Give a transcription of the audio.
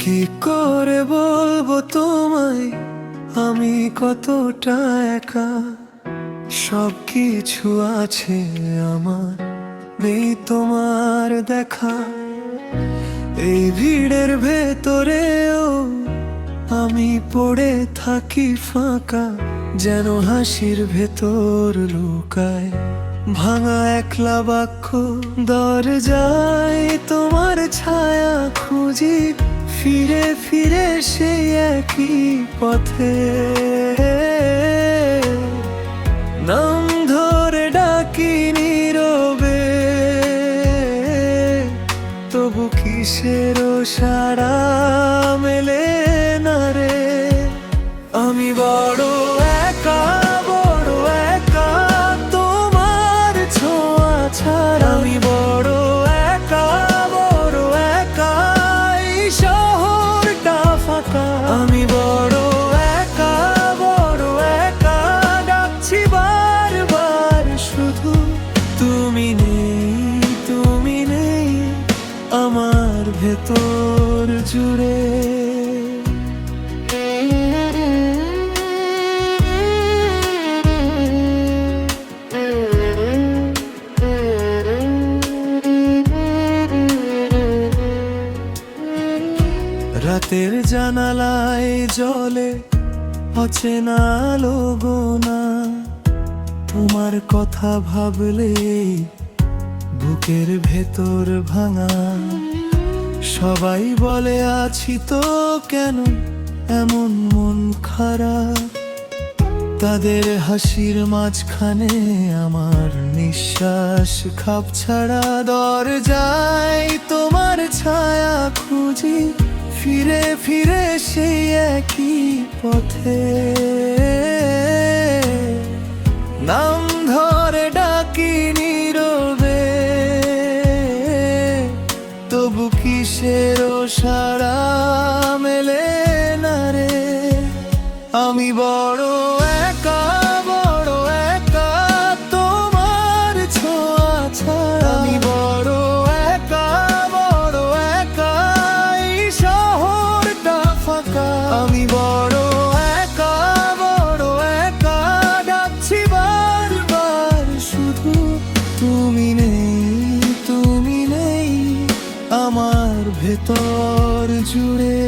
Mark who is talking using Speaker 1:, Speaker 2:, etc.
Speaker 1: কি করে বলবো তোমায় আমি কতটা একা। সব কিছু আছে আমার, নেই তোমার দেখা। এই ভিড়ের ভেতরেও আমি পড়ে থাকি ফাঁকা, যেন হাসির ভেতর লুকায় ভাঙা একলা বাক্য। দরজায় তোমার ছায়া খুঁজি, ফিরে ফিরে সেই একই পথে। নাম ধরে ডাকি নীরবে, তবু কিসেরও সাড়া মেলে না রে। আমি বড় একা, বড় একা তোমার ছোঁয়া ছাড়া। আমি বড় একা, বড় একা এই শহরটা ফাঁকা। আমি বড় একা, বড় একা ডাকছি বারবার শুধু তুমি নেই, তুমি নেই আমার ভেতর জুড়ে। রাতের জানালায় জলে অচেনা লোগোনা, তোমার কথা ভাবলে বুকের ভেতর ভাঙা। সবাই বলে আছি তো কেন এমন মন খারাপ, তাদের হাসির মাঝখানে আমার নিঃশ্বাস খাপ ছাড়া। দরজায় তোমার ছায়া খুঁজি, ফিরে ফিরে সেই একই পথে। নাম ধরে ডাকি নীরবে, তবু কিসেরও সাড়া মেলে না রে। আমি বড় একা, বড় একা তোমার ছোঁয়া ছাড়া। আমি বড় একা, বড় একা এই শহরটা ফাঁকা। আমি বড় একা, বড় একা ডাকছি বারবার শুধু তুমি নেই, তুমি নেই আমার ভেতর জুড়ে।